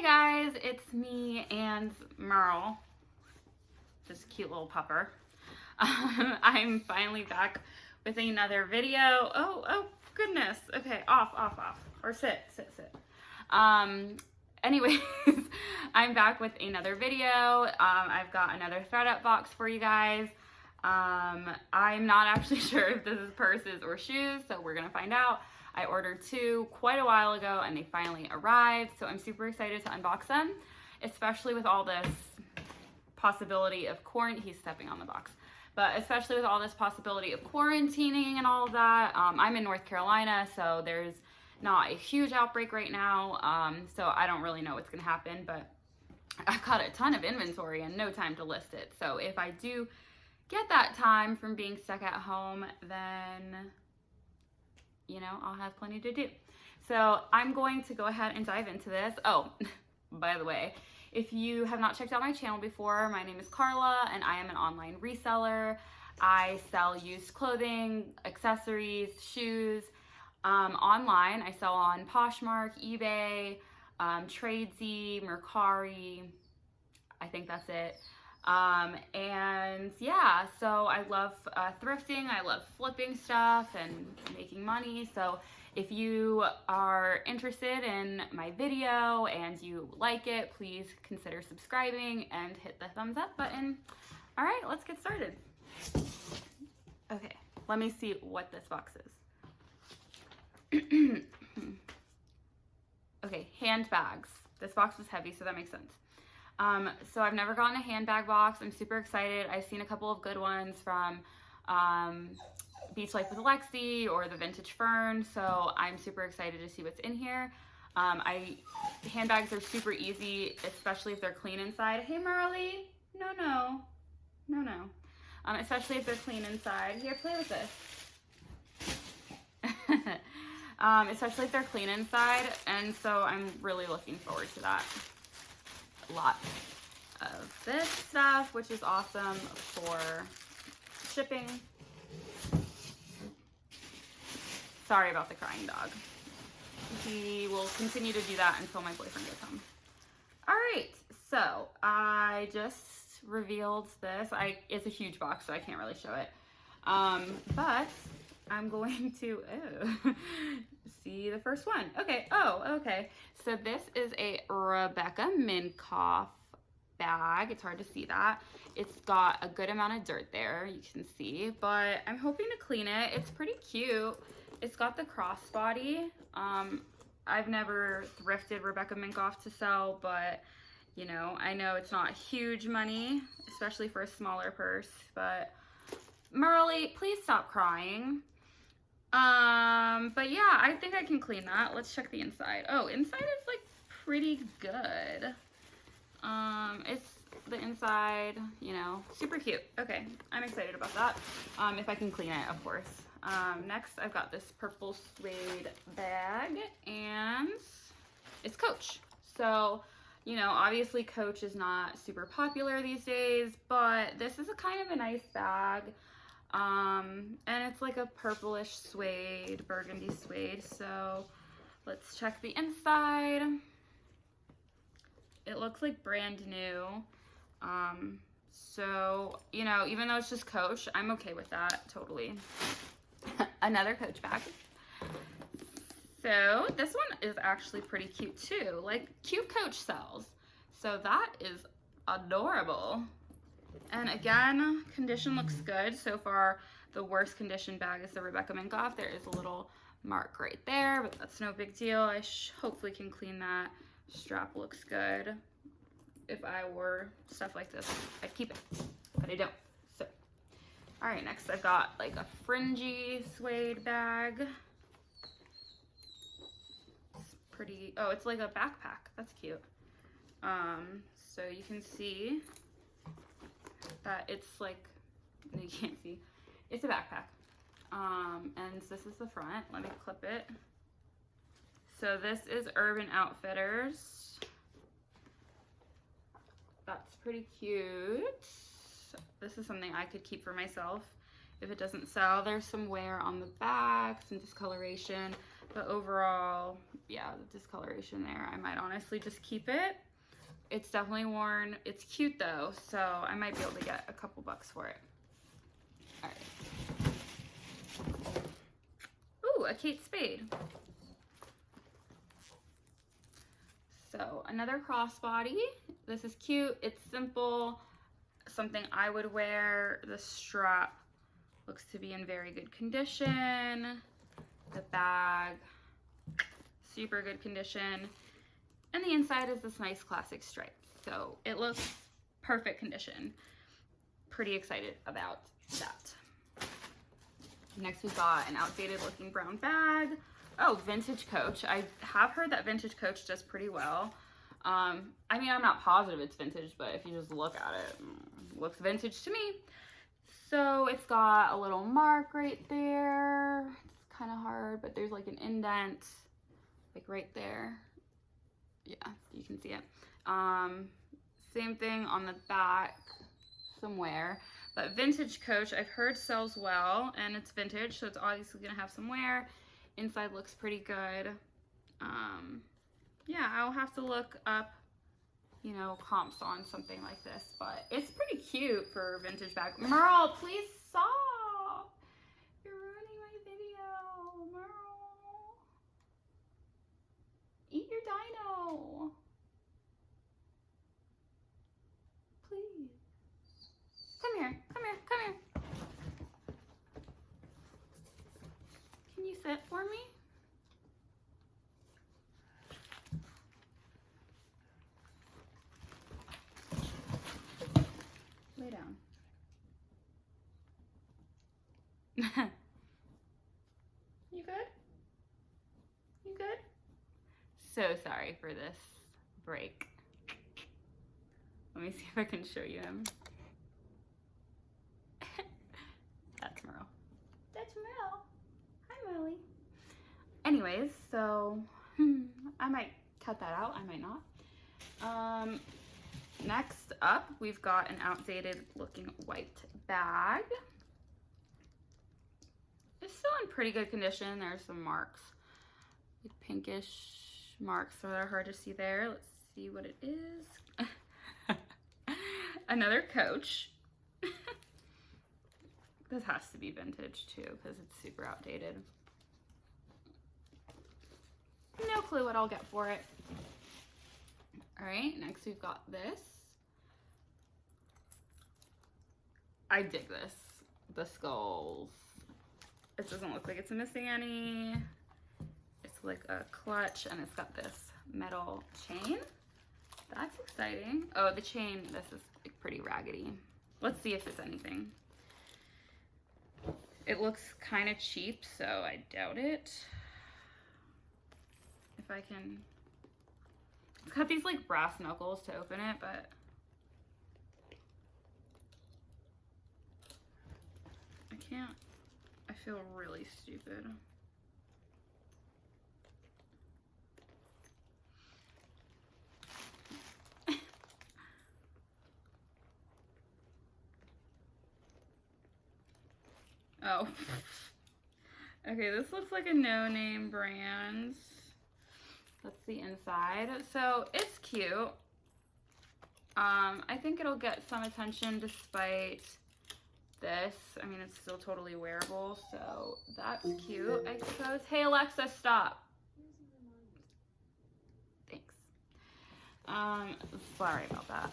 Hey guys, it's me and Merle, this cute little pupper. I'm finally back with another video. Oh goodness. Okay, off. Or sit. Anyways, I'm back with another video. I've got another ThredUp box for you guys. I'm not actually sure if this is purses or shoes, so we're gonna find out. I ordered two quite a while ago and they finally arrived, so I'm super excited to unbox them, especially with all this possibility of he's stepping on the box, but especially with all this possibility of quarantining and all of that. I'm in North Carolina, so there's not a huge outbreak right now, so I don't really know what's gonna happen, but I've got a ton of inventory and no time to list it. So if I do get that time from being stuck at home, then you know, I'll have plenty to do. So I'm going to go ahead and dive into this. Oh, by the way, if you have not checked out my channel before, my name is Carla and I am an online reseller. I sell used clothing, accessories, shoes online. I sell on Poshmark, eBay, Tradesy, Mercari. I think that's it. And yeah, so I love thrifting, I love flipping stuff and making money. So if you are interested in my video and you like it, please consider subscribing and hit the thumbs up button. All right, let's get started. Okay, let me see what this box is. Okay, handbags. This box is heavy, so that makes sense. So I've never gotten a handbag box. I'm super excited. I've seen a couple of good ones from Beach Life with Alexi or the Vintage Fern, so I'm super excited to see what's in here. Handbags are super easy, especially if they're clean inside. Hey Marley, no. Especially if they're clean inside. Here, play with this. Especially if they're clean inside, and so I'm really looking forward to that. A lot of this stuff, which is awesome for shipping. Sorry about the crying dog. He will continue to do that until my boyfriend gets home. All right, so I just revealed this. It's a huge box, so I can't really show it. But I'm going to see the first one. Okay. Okay. So this is a Rebecca Minkoff bag. It's hard to see that. It's got a good amount of dirt there, you can see, but I'm hoping to clean it. It's pretty cute. It's got the crossbody. I've never thrifted Rebecca Minkoff to sell, but you know, I know it's not huge money, especially for a smaller purse, but Merle, please stop crying. But yeah, I think I can clean that. Let's check the inside. Oh, inside is like pretty good. It's the inside, you know, super cute. Okay, I'm excited about that. If I can clean it, of course. Next I've got this purple suede bag and it's Coach. So, you know, obviously Coach is not super popular these days, but this is a kind of a nice bag. And it's like a purplish suede, burgundy suede. So let's check the inside. It looks like brand new. So, you know, even though it's just Coach, I'm okay with that, totally. Another Coach bag. So this one is actually pretty cute too, like cute Coach sells. So that is adorable. And again, condition looks good. So far, the worst condition bag is the Rebecca Minkoff. There is a little mark right there, but that's no big deal. I hopefully can clean that. Strap looks good. If I were stuff like this, I'd keep it, but I don't. So, all right, next I've got like a fringy suede bag. It's pretty, oh, it's like a backpack. That's cute. So you can see that it's like, you can't see, it's a backpack. And this is the front. Let me clip it. So this is Urban Outfitters. That's pretty cute. This is something I could keep for myself if it doesn't sell. There's some wear on the back, some discoloration. But overall, yeah, the discoloration there, I might honestly just keep it. It's definitely worn. It's cute though, so I might be able to get a couple bucks for it. All right. Ooh, a Kate Spade. So another crossbody. This is cute. It's simple. Something I would wear. The strap looks to be in very good condition. The bag, super good condition. And the inside is this nice classic stripe. So it looks perfect condition. Pretty excited about that. Next we've got an outdated looking brown bag. Oh, vintage Coach. I have heard that vintage Coach does pretty well. I mean, I'm not positive it's vintage, but if you just look at it, it looks vintage to me. So it's got a little mark right there. It's kind of hard, but there's like an indent like right there. Yeah, you can see it. Same thing on the back somewhere. But vintage Coach, I've heard sells well, and it's vintage, so it's obviously gonna have some wear. Inside looks pretty good. Yeah, I'll have to look up, you know, comps on something like this, but it's pretty cute for a vintage bag. Merle, please stop. You're ruining my video, Merle. Eat your dino. Please. Come here, come here, come here. Can you sit for me? Lay down. You good? You good? So sorry for this break. Let me see if I can show you him. That's Merle. That's Merle. Hi, Merle. Anyways, so I might cut that out. I might not. Next up, we've got an outdated looking white bag. It's still in pretty good condition. There's some marks, like pinkish marks that are hard to see there. Let's see what it is. Another Coach. This has to be vintage too because it's super outdated. No clue what I'll get for it. All right, next we've got this. I dig this. The skulls. It doesn't look like it's missing any. It's like a clutch and it's got this metal chain. That's exciting. Oh, the chain, this is like pretty raggedy. Let's see if it's anything. It looks kind of cheap, so I doubt it. If I can, it's got these like brass knuckles to open it, but I can't. I feel really stupid. Oh. Okay, this looks like a no-name brand. That's the inside. So it's cute. I think it'll get some attention despite this. I mean, it's still totally wearable, so that's cute, I suppose. Hey, Alexa, stop. Thanks. Sorry about that.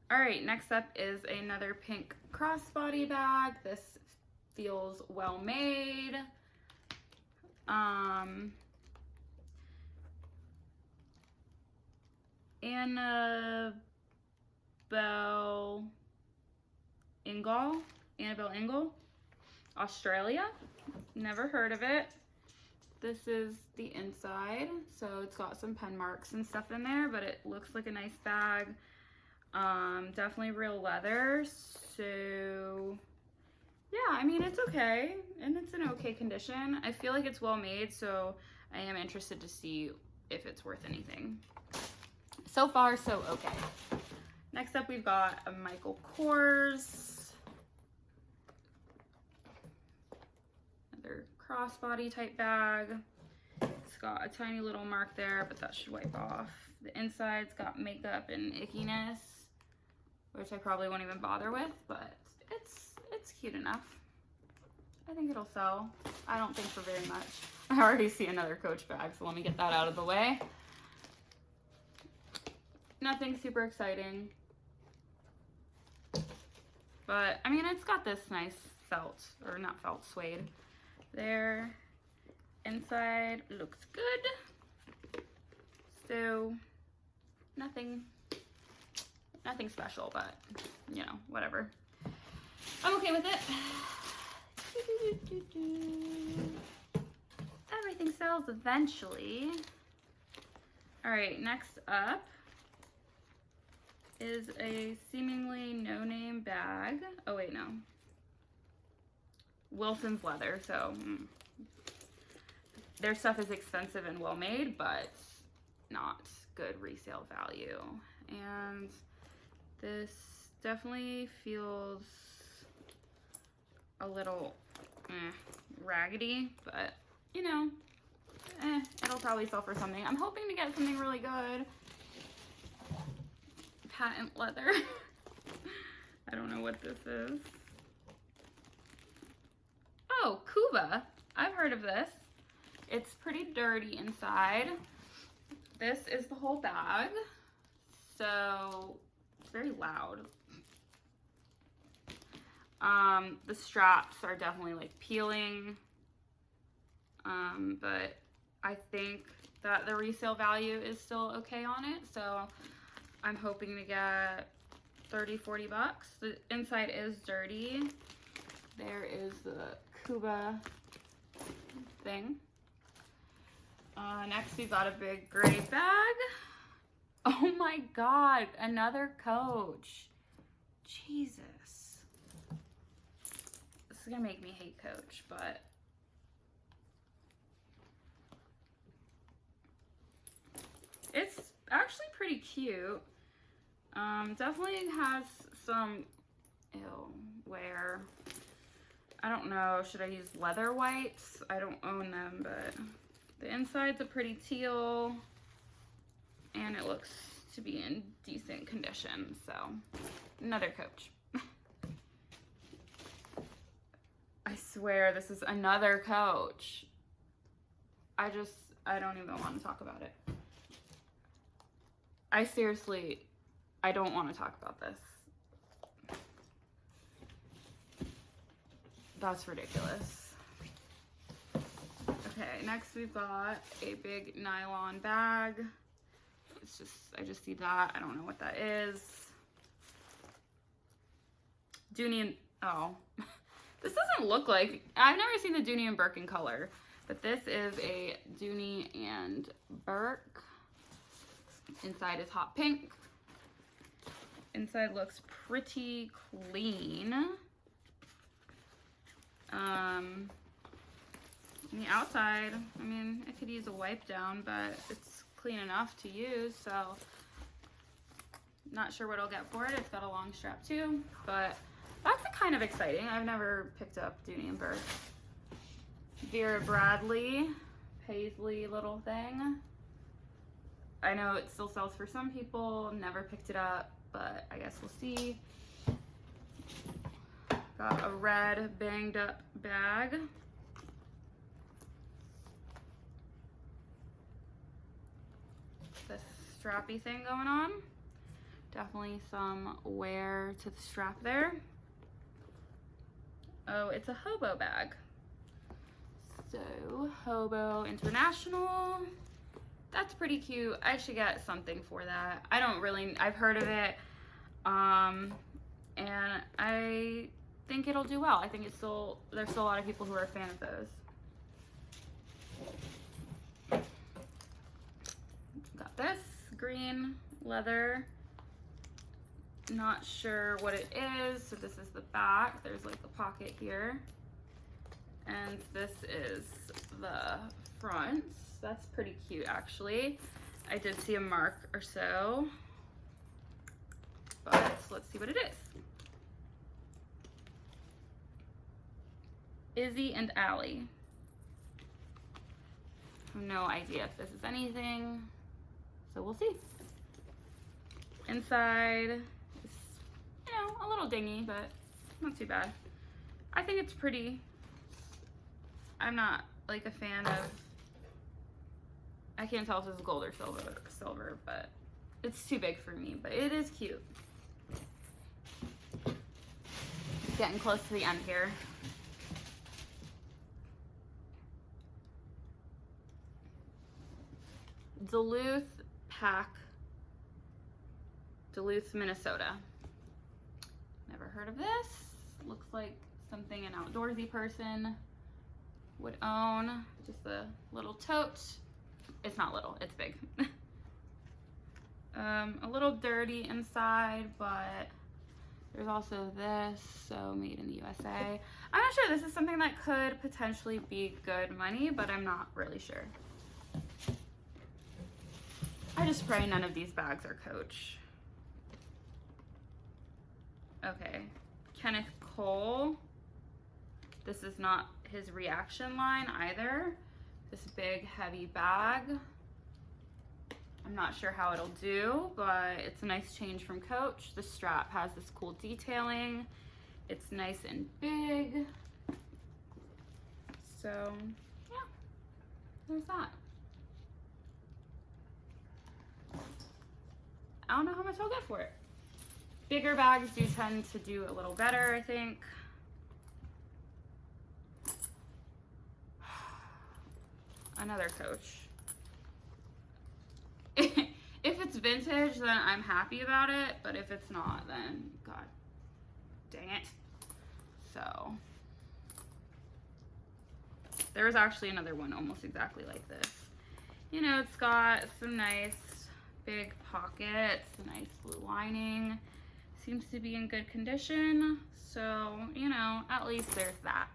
All right, next up is another pink crossbody bag. This feels well made. Annabelle Ingle, Australia. Never heard of it. This is the inside. So it's got some pen marks and stuff in there, but it looks like a nice bag. Definitely real leather. So yeah, I mean, it's okay. And it's in okay condition. I feel like it's well made, so I am interested to see if it's worth anything. So far, so okay. Next up, we've got a Michael Kors. Another crossbody type bag. It's got a tiny little mark there, but that should wipe off. The inside's got makeup and ickiness, which I probably won't even bother with, but it's cute enough. I think it'll sell. I don't think for very much. I already see another Coach bag, so let me get that out of the way. Nothing super exciting. But, I mean, it's got this nice felt, or not felt, suede there. Inside looks good. So, nothing special, but, you know, whatever. I'm okay with it. Everything sells eventually. All right, next up is a seemingly no-name bag. Oh wait, no. Wilson's Leather, so their stuff is expensive and well-made, but not good resale value. And this definitely feels a little raggedy, but you know, it'll probably sell for something. I'm hoping to get something really good. Patent leather. I don't know what this is. Oh, Kooba. I've heard of this. It's pretty dirty inside. This is the whole bag. So it's very loud. The straps are definitely like peeling. But I think that the resale value is still okay on it. So I'm hoping to get 30-40 bucks. The inside is dirty. There is the Kooba thing. Next we've got a big gray bag. Oh my God, another Coach. Jesus. This is gonna make me hate Coach, but it's actually pretty cute. Definitely has some wear. I don't know, should I use leather whites? I don't own them, but the inside's a pretty teal and it looks to be in decent condition. So another Coach. I swear this is another Coach. I don't even want to talk about it. I don't want to talk about this. That's ridiculous. Okay, next we've got a big nylon bag. I just see that. I don't know what that is. Dooney and, oh. This doesn't look like, I've never seen the Dooney and Burke in color, but this is a Dooney and Burke. Inside is hot pink. Inside looks pretty clean. On the outside, I mean, I could use a wipe down, but it's clean enough to use, so not sure what I'll get for it. It's got a long strap too, but that's kind of exciting. I've never picked up Dooney and Burke. Vera Bradley, paisley little thing. I know it still sells for some people, never picked it up, but I guess we'll see. Got a red banged up bag. This strappy thing going on. Definitely some wear to the strap there. Oh, it's a HOBO bag. So, HOBO International. That's pretty cute. I should get something for that. I've heard of it. And I think it'll do well. I think there's still a lot of people who are a fan of those. Got this green leather. Not sure what it is. So this is the back. There's like a pocket here. And this is the front. That's pretty cute actually. I did see a mark or so. But let's see what it is. Izzy and Allie. have no idea if this is anything, so we'll see. Inside is, you know, a little dingy, but not too bad. I think it's pretty. I'm not like a fan of, I can't tell if this is gold or silver, but it's too big for me, but it is cute. Getting close to the end here. Duluth, Minnesota. Never heard of this. Looks like something an outdoorsy person would own. Just a little tote. It's not little, it's big. A little dirty inside, but there's also this, so made in the USA. I'm not sure, this is something that could potentially be good money, but I'm not really sure. I just pray none of these bags are Coach. Okay, Kenneth Cole. This is not his reaction line either. This big heavy bag. I'm not sure how it'll do, but it's a nice change from Coach. The strap has this cool detailing. It's nice and big. So yeah, there's that. I don't know how much I'll get for it. Bigger bags do tend to do a little better, I think. Another Coach. If it's vintage, then I'm happy about it, but if it's not, then God dang it. So there was actually another one almost exactly like this. You know, it's got some nice big pockets, a nice blue lining. Seems to be in good condition, so you know, at least there's that.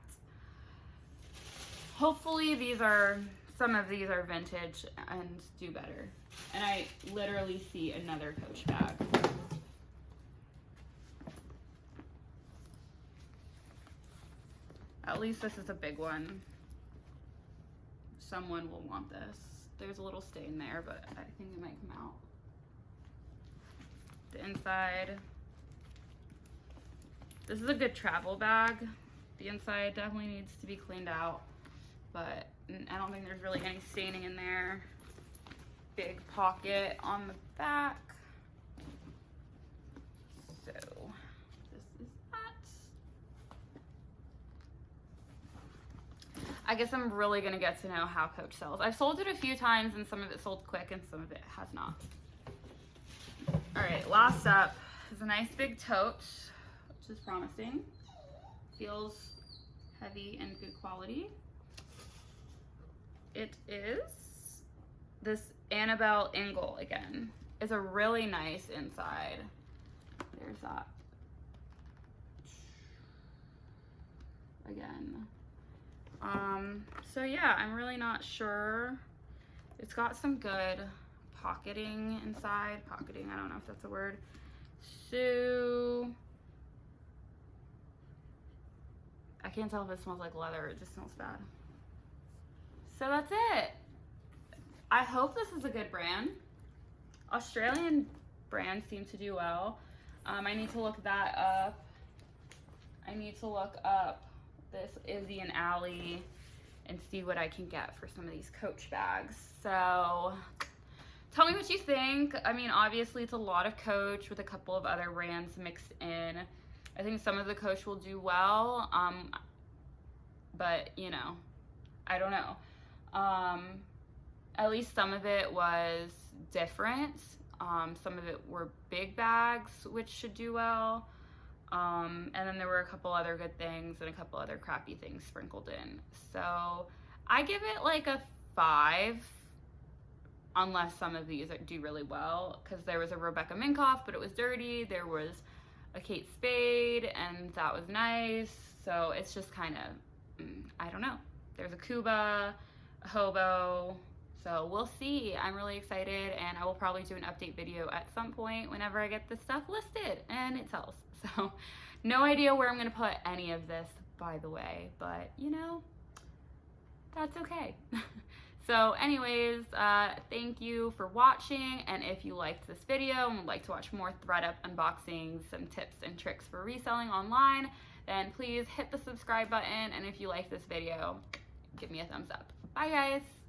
Hopefully some of these are vintage and do better. And I literally see another Coach bag. At least this is a big one. Someone will want this. There's a little stain there, but I think it might come out. The inside. This is a good travel bag. The inside definitely needs to be cleaned out, but I don't think there's really any staining in there. Big pocket on the back. So this is that. I guess I'm really gonna get to know how Coach sells. I've sold it a few times and some of it sold quick and some of it has not. All right, last up is a nice big tote, which is promising. Feels heavy and good quality. It is this Annabelle Ingle again. It's a really nice inside. There's that. Again. So yeah, I'm really not sure. It's got some good pocketing inside. Pocketing, I don't know if that's a word. So I can't tell if it smells like leather, it just smells bad. So that's it. I hope this is a good brand. Australian brands seem to do well. I need to look that up. I need to look up this Izzy and Ally and see what I can get for some of these Coach bags. So tell me what you think. I mean, obviously it's a lot of Coach with a couple of other brands mixed in. I think some of the Coach will do well, but you know, I don't know. At least some of it was different. Some of it were big bags, which should do well. And then there were a couple other good things and a couple other crappy things sprinkled in. So I give it like a 5, unless some of these do really well. Because there was a Rebecca Minkoff, but it was dirty. There was a Kate Spade, and that was nice. So it's just kind of, I don't know. There's a Kooba, a HOBO. So we'll see. I'm really excited, and I will probably do an update video at some point whenever I get this stuff listed and it sells. So no idea where I'm gonna put any of this, by the way, but you know, that's okay. So anyways, thank you for watching, and if you liked this video and would like to watch more ThredUp unboxings, some tips and tricks for reselling online, then please hit the subscribe button, and if you like this video, give me a thumbs up. Bye guys!